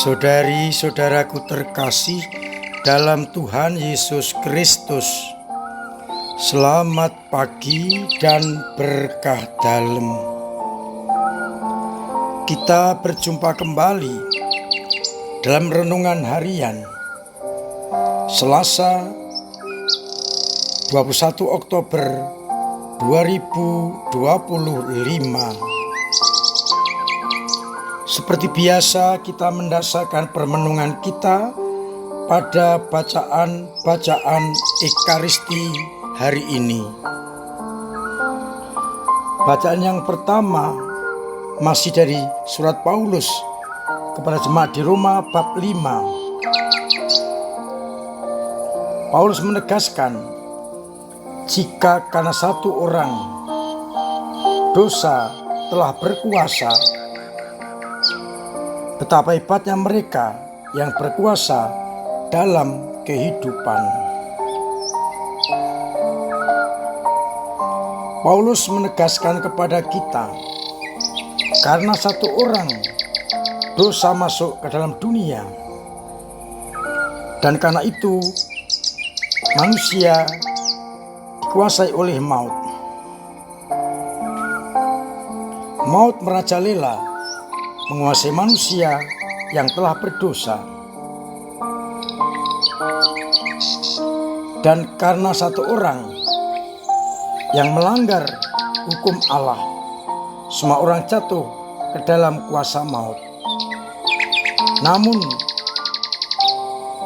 Saudari-saudaraku terkasih dalam Tuhan Yesus Kristus, selamat pagi dan berkah dalam. Kita berjumpa kembali dalam renungan harian Selasa 21 Oktober 2025. Seperti biasa, kita mendasarkan permenungan kita pada bacaan Ekaristi hari ini. Bacaan yang pertama masih dari surat Paulus kepada jemaat di Roma bab 5. Paulus menegaskan, jika karena satu orang dosa telah berkuasa, betapa hebatnya mereka yang berkuasa dalam kehidupan. Paulus menegaskan kepada kita, karena satu orang dosa masuk ke dalam dunia, dan karena itu manusia dikuasai oleh maut. Maut merajalela menguasai manusia yang telah berdosa. Dan karena satu orang yang melanggar hukum Allah, semua orang jatuh ke dalam kuasa maut. Namun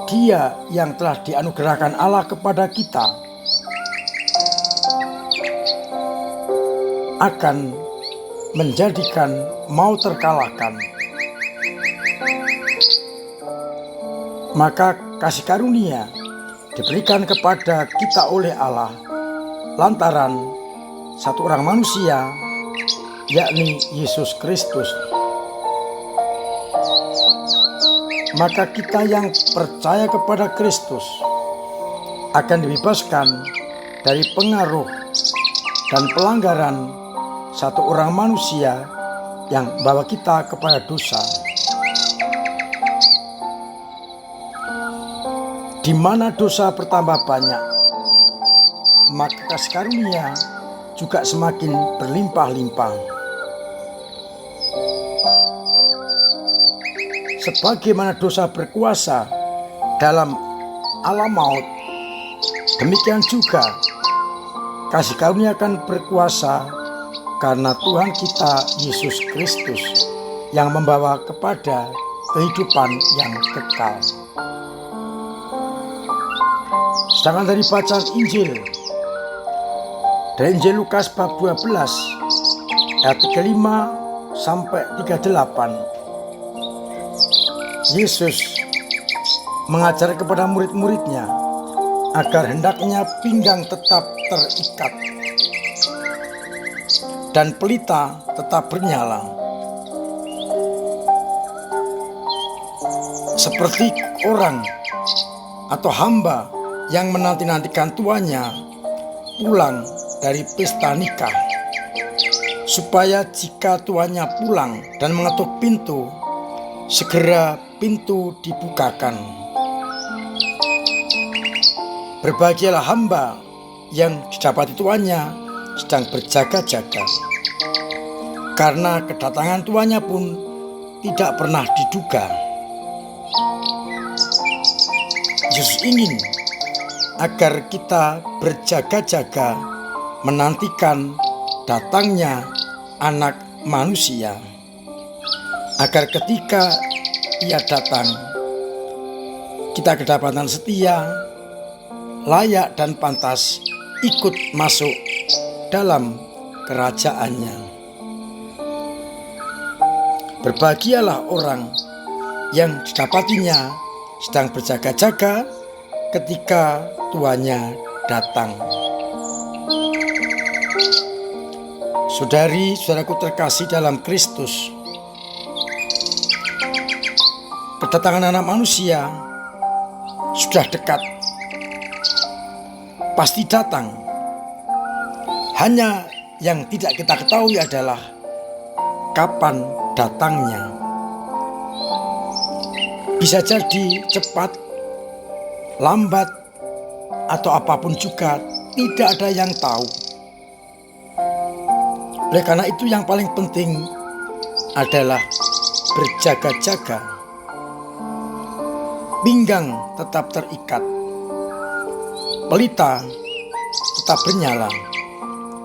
Dia yang telah dianugerahkan Allah kepada kita akan menjadikan maut terkalahkan. Maka kasih karunia diberikan kepada kita oleh Allah lantaran satu orang manusia, yakni Yesus Kristus. Maka kita yang percaya kepada Kristus akan dibebaskan dari pengaruh dan pelanggaran satu orang manusia yang membawa kita kepada dosa. Di mana dosa bertambah banyak, maka kasih karunia juga semakin berlimpah-limpah. Sebagaimana dosa berkuasa dalam alam maut, demikian juga kasih karunia akan berkuasa karena Tuhan kita Yesus Kristus yang membawa kepada kehidupan yang kekal. Sedangkan dari bacaan Injil, dari Injil Lukas bab 12 ayat 35 sampai 38, Yesus mengajar kepada murid-muridnya agar hendaknya pinggang tetap terikat dan pelita tetap bernyala. Seperti orang atau hamba yang menanti-nantikan tuannya pulang dari pesta nikah, supaya jika tuannya pulang dan mengetuk pintu, segera pintu dibukakan. Berbahagialah hamba yang didapati tuannya sedang berjaga-jaga, karena kedatangan tuannya pun tidak pernah diduga. Yesus ingin agar kita berjaga-jaga menantikan datangnya Anak Manusia, agar ketika Ia datang, kita kedapatan setia, layak dan pantas ikut masuk dalam kerajaannya. Berbahagialah orang yang didapatinya sedang berjaga-jaga ketika tuannya datang. Saudari-saudaraku terkasih dalam Kristus, kedatangan Anak Manusia sudah dekat, pasti datang Hanya yang tidak kita ketahui adalah kapan datangnya. Bisa jadi cepat, lambat, atau apapun juga, tidak ada yang tahu. Oleh karena itu yang paling penting adalah berjaga-jaga. Pinggang tetap terikat, pelita tetap bernyala,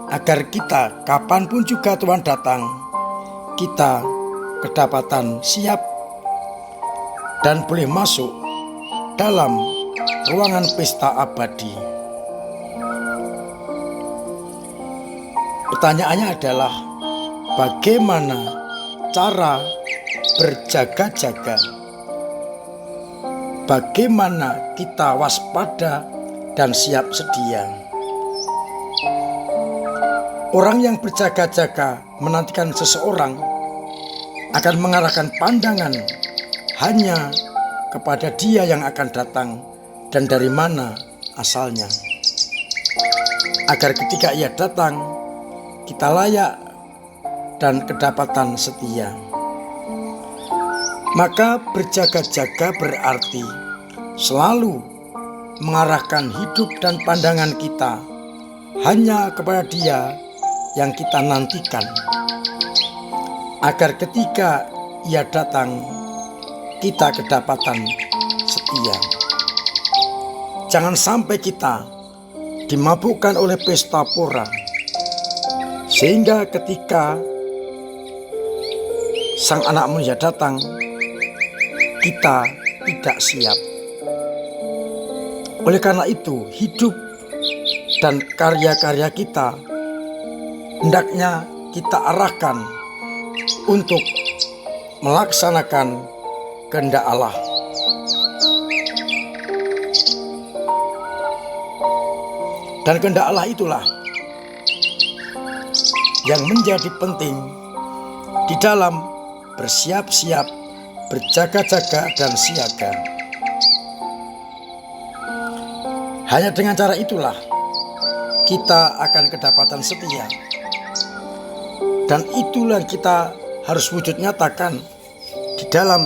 agar kita kapanpun juga Tuhan datang, kita kedapatan siap dan boleh masuk dalam ruangan pesta abadi. Pertanyaannya adalah bagaimana cara berjaga-jaga? Bagaimana kita waspada dan siap sedia? Orang yang berjaga-jaga menantikan seseorang akan mengarahkan pandangan hanya kepada dia yang akan datang dan dari mana asalnya, agar ketika ia datang kita layak dan kedapatan setia. Maka berjaga-jaga berarti selalu mengarahkan hidup dan pandangan kita hanya kepada Dia yang kita nantikan, agar ketika Ia datang kita kedapatan setia. Jangan sampai kita dimabukkan oleh pesta pora, sehingga ketika Sang Anak Manusia datang kita tidak siap. Oleh karena itu, hidup dan karya-karya kita hendaknya kita arahkan untuk melaksanakan kehendak Allah. Dan kehendak Allah itulah yang menjadi penting di dalam bersiap-siap, berjaga-jaga dan siaga. Hanya dengan cara itulah kita akan kedapatan setia. Dan itulah yang kita harus wujud nyatakan di dalam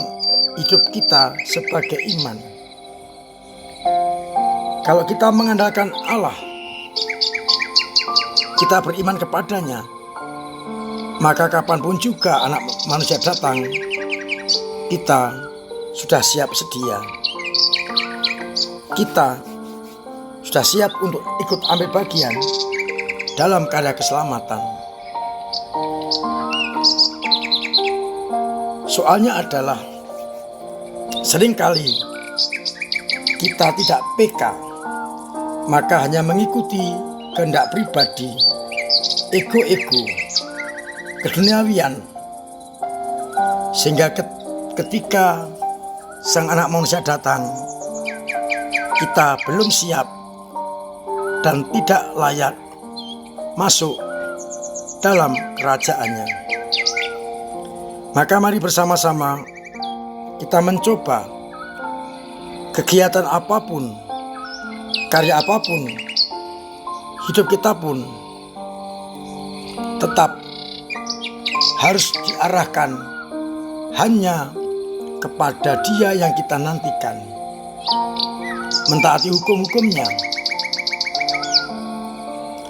hidup kita sebagai iman. Kalau kita mengandalkan Allah, kita beriman kepadanya, maka kapanpun juga Anak Manusia datang, kita sudah siap sedia. Kita sudah siap untuk ikut ambil bagian dalam karya keselamatan. Soalnya adalah seringkali kita tidak peka, maka hanya mengikuti kehendak pribadi, ego-ego, keduniawian, sehingga ketika Sang Anak Manusia datang, kita belum siap dan tidak layak masuk dalam kerajaannya. Maka mari bersama-sama kita mencoba kegiatan apapun, karya apapun, hidup kita pun tetap harus diarahkan hanya kepada Dia yang kita nantikan, mentaati hukum-hukumnya,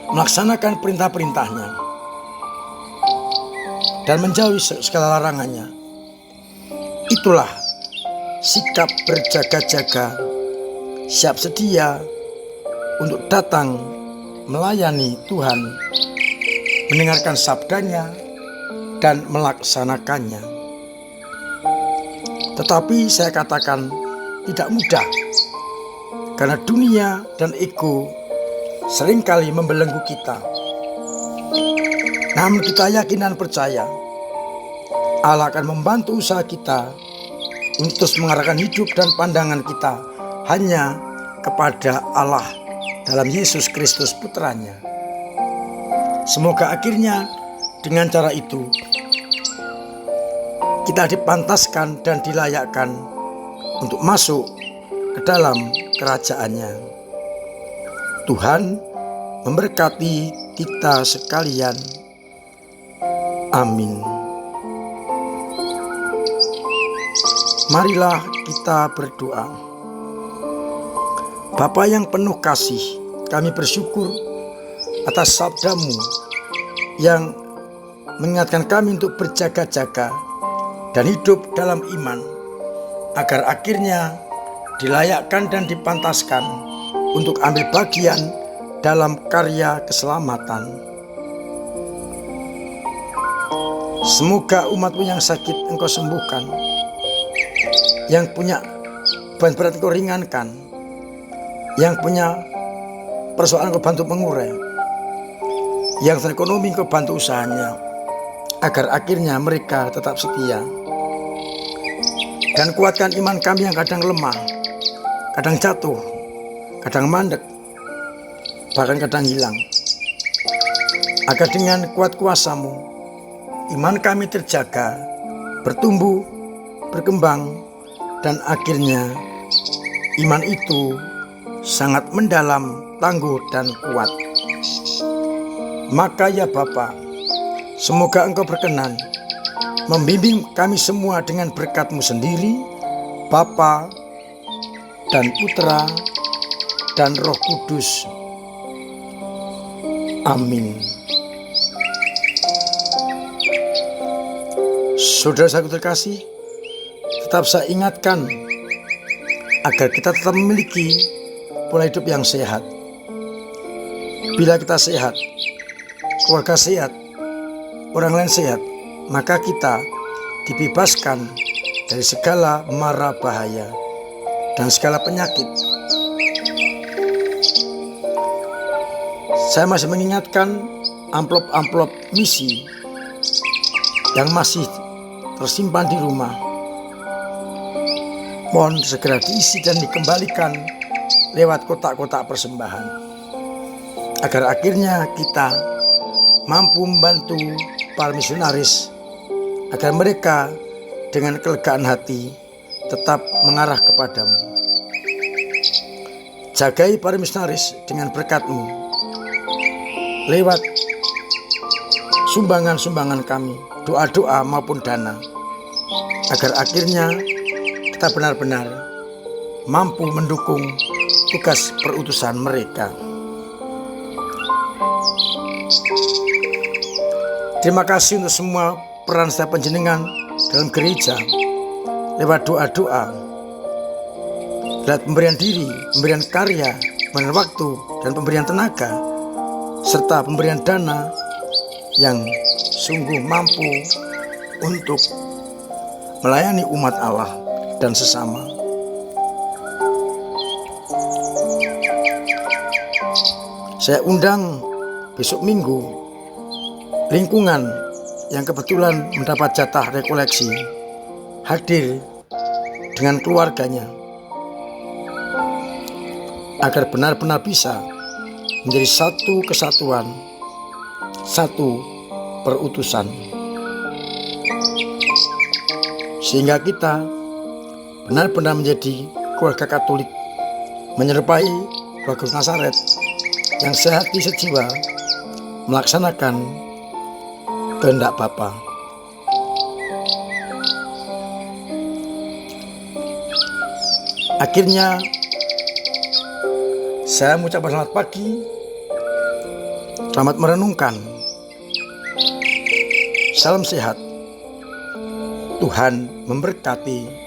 melaksanakan perintah-perintahnya, dan menjauhi segala larangannya. Itulah sikap berjaga-jaga, siap sedia untuk datang melayani Tuhan, mendengarkan sabdanya dan melaksanakannya. Tetapi saya katakan tidak mudah, karena dunia dan ego seringkali membelenggu kita. Namun kita yakin dan percaya Allah akan membantu usaha kita untuk terus mengarahkan hidup dan pandangan kita hanya kepada Allah dalam Yesus Kristus Putranya. Semoga akhirnya dengan cara itu kita dipantaskan dan dilayakkan untuk masuk ke dalam kerajaannya. Tuhan memberkati kita sekalian. Amin. Marilah kita berdoa. Bapa yang penuh kasih, kami bersyukur atas sabda-Mu yang mengingatkan kami untuk berjaga-jaga dan hidup dalam iman, agar akhirnya dilayakkan dan dipantaskan untuk ambil bagian dalam karya keselamatan. Semoga umat-Mu yang sakit Engkau sembuhkan, yang punya beban berat Engkau ringankan, yang punya persoalan Engkau bantu mengurai, yang ekonomi Engkau bantu usahanya, agar akhirnya mereka tetap setia. Dan kuatkan iman kami yang kadang lemah, kadang jatuh, kadang mandek, bahkan kadang hilang, agar dengan kuat kuasa-Mu iman kami terjaga, bertumbuh, berkembang, dan akhirnya iman itu sangat mendalam, tangguh, dan kuat. Maka ya Bapa, semoga Engkau berkenan membimbing kami semua dengan berkat-Mu sendiri, Bapa dan Putra dan Roh Kudus. Amin. Saudara-saudaraku terkasih, tetap saya ingatkan agar kita tetap memiliki pola hidup yang sehat. Bila kita sehat, keluarga sehat, orang lain sehat, maka kita dibebaskan dari segala mara bahaya dan segala penyakit. Saya masih mengingatkan amplop-amplop misi yang masih tersimpan di rumah. Mohon segera diisi dan dikembalikan lewat kotak-kotak persembahan, agar akhirnya kita mampu membantu para misionaris, agar mereka dengan kelegaan hati tetap mengarah kepadamu. Jagai para misionaris dengan berkat-Mu lewat sumbangan-sumbangan kami, doa-doa maupun dana, agar akhirnya kita benar-benar mampu mendukung tugas perutusan mereka. Terima kasih untuk semua peran setiap panjenengan dalam gereja, lewat doa-doa, lewat pemberian diri, pemberian karya, pemberian waktu, dan pemberian tenaga, serta pemberian dana yang sungguh mampu untuk melayani umat Allah dan sesama. Saya undang besok Minggu lingkungan yang kebetulan mendapat jatah rekoleksi hadir dengan keluarganya, agar benar-benar bisa menjadi satu kesatuan, satu perutusan, sehingga kita benar-benar menjadi keluarga Katolik, menyerupai keluarga Nazaret yang sehati sejiwa melaksanakan kehendak Bapa. Akhirnya saya mengucapkan selamat pagi, selamat merenungkan, salam sehat, Tuhan memberkati.